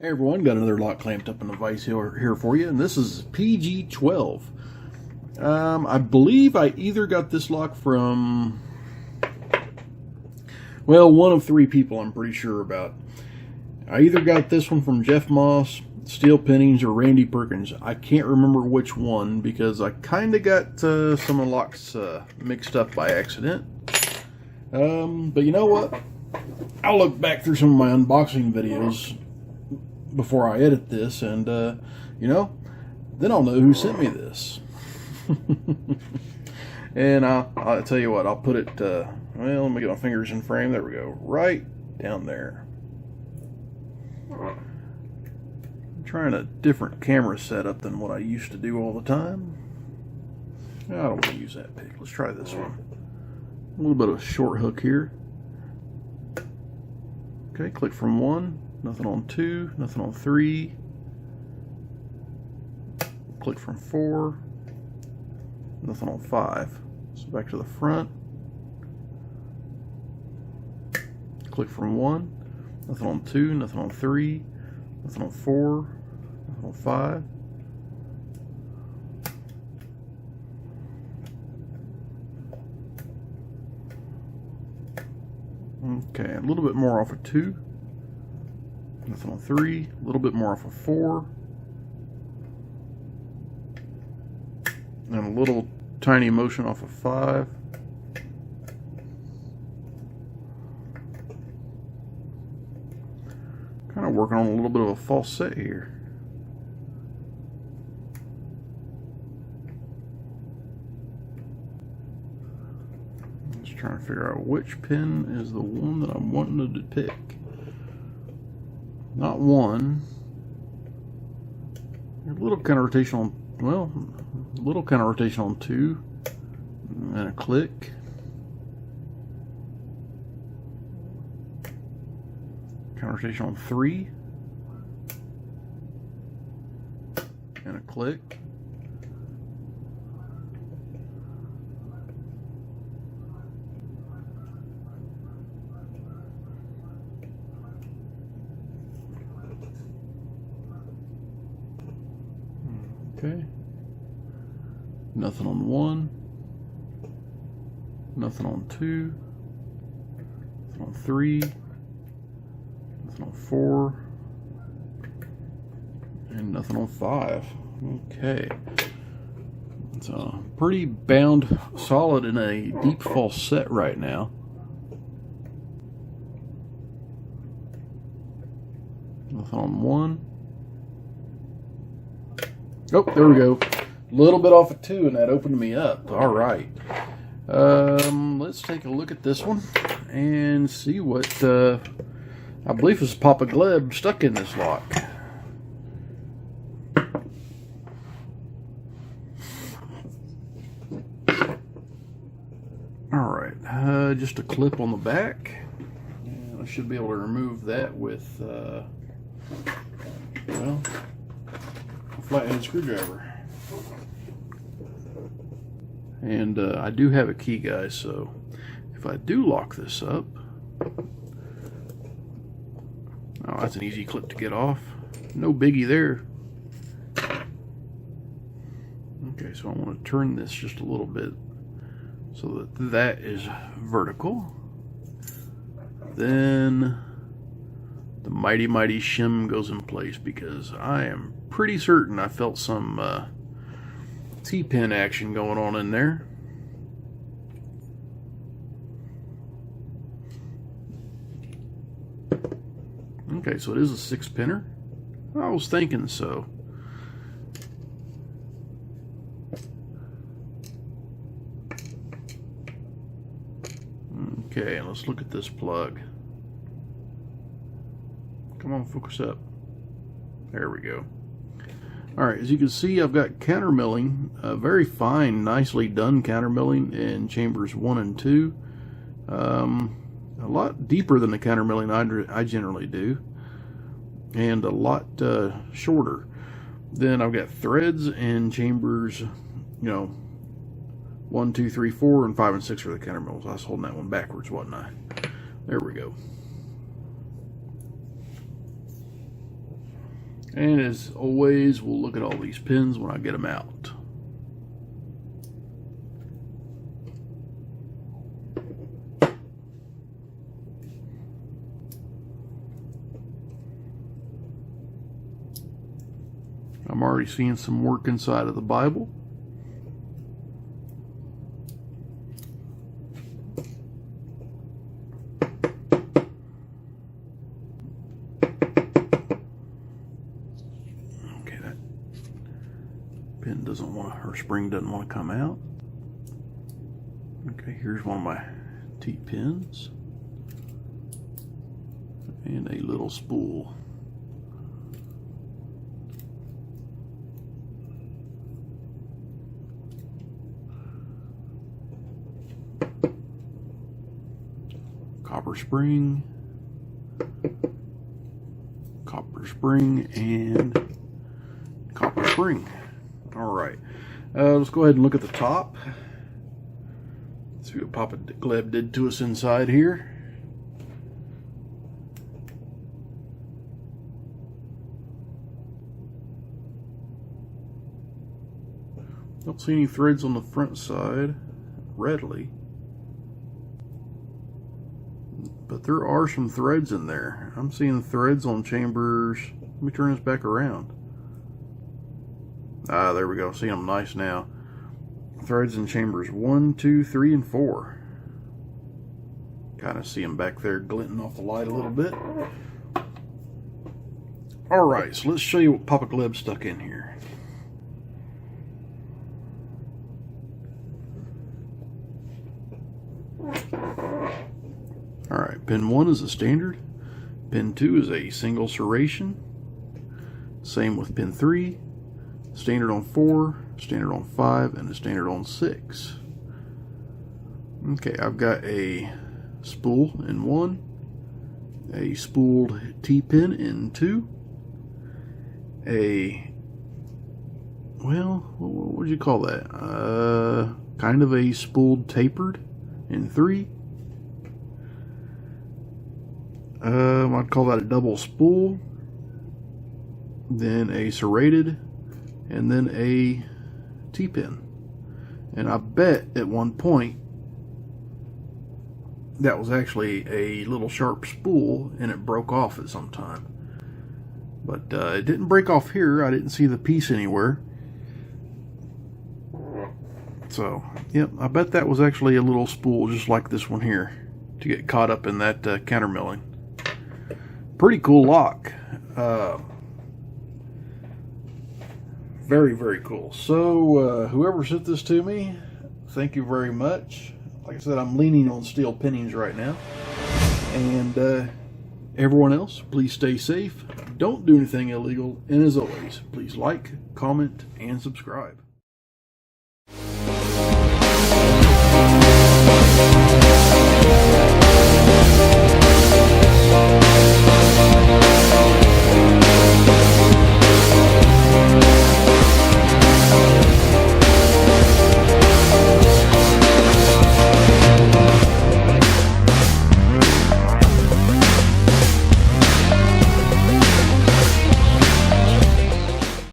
Hey everyone, got another lock clamped up in the vise here for you, and this is PG12. I believe I either got this lock from, well, one of three people I'm pretty sure about. I either got this one from Jeff Moss, Steel Pinnings, or Randy Perkins. I can't remember which one because I kind of got some of the locks mixed up by accident. But you know what? I'll look back through some of my unboxing videos before I edit this, and you know, then I'll know who sent me this. And I'll tell you what, I'll put it well, let me get my fingers in frame. There we go, right down there. I'm trying a different camera setup than what I used to do all the time. I don't want to use that pick. Let's try this one. A little bit of a short hook here. Okay, click from 1. Nothing on 2, nothing on 3. Click from 4, nothing on 5. So back to the front. Click from 1, nothing on 2, nothing on 3, nothing on 4, nothing on 5. Okay, a little bit more off of 2. Nothing on 3, a little bit more off of 4, and a little tiny motion off of 5. Kind of working on a little bit of a false set here. Just trying to figure out which pin is the one that I'm wanting to pick. Not 1. A little kind of rotation on, well, a little kind of rotation on 2, and a click. Kind of rotation on 3, and a click. Okay. Nothing on 1. Nothing on 2. Nothing on 3. Nothing on 4. And nothing on 5. Okay. It's pretty bound solid in a deep false set right now. Nothing on 1. Oh, there we go. A little bit off of 2, and that opened me up. All right. Let's take a look at this one and see what I believe is Papa Gleb stuck in this lock. All right. Just a clip on the back, and I should be able to remove that with well, flathead screwdriver. And I do have a key, guys, so if I do lock this up, oh, that's an easy clip to get off. No biggie there. Okay, so I want to turn this just a little bit so that that is vertical. Then the mighty shim goes in place, because I am pretty certain I felt some T-pin action going on in there. Okay, so it is a 6-pinner. I was thinking so. Okay, let's look at this plug. Come on, focus up. There we go. Alright, as you can see, I've got counter milling, very fine, nicely done counter milling in chambers 1 and 2. A lot deeper than the counter milling I generally do, and a lot shorter. Then I've got threads in chambers, you know, 1, 2, 3, 4, and 5 and 6 are the counter mills. I was holding that one backwards, wasn't I? There we go. And as always, we'll look at all these pins when I get them out. I'm already seeing some work inside of the Bible. Okay, that pin doesn't want to, her spring doesn't want to come out. Okay, here's one of my T-pins and a little spool. Copper spring, and copper spring. All right, let's go ahead and look at the top. See what Papa Gleb did to us inside here. Don't see any threads on the front side readily. But there are some threads in there. I'm seeing threads on chambers. Let me turn this back around. Ah, there we go. See them nice now. Threads in chambers 1, 2, 3, and 4. Kind of see them back there glinting off the light a little bit. Alright, so let's show you what Papa Gleb stuck in here. Alright, pin 1 is a standard, pin 2 is a single serration, same with pin 3, standard on 4, standard on 5, and a standard on 6. Okay, I've got a spool in 1, a spooled T-pin in 2, well, what would you call that? Kind of a spooled tapered in 3. I'd call that a double spool, then a serrated, and then a T-pin. And I bet at one point that was actually a little sharp spool and it broke off at some time. But it didn't break off here. I didn't see the piece anywhere. So, yep, I bet that was actually a little spool just like this one here to get caught up in that counter milling. Pretty cool lock. Very, very cool. So, whoever sent this to me, thank you very much. Like I said, I'm leaning on Steel Pinnings right now. And everyone else, please stay safe. Don't do anything illegal. And as always, please like, comment, and subscribe.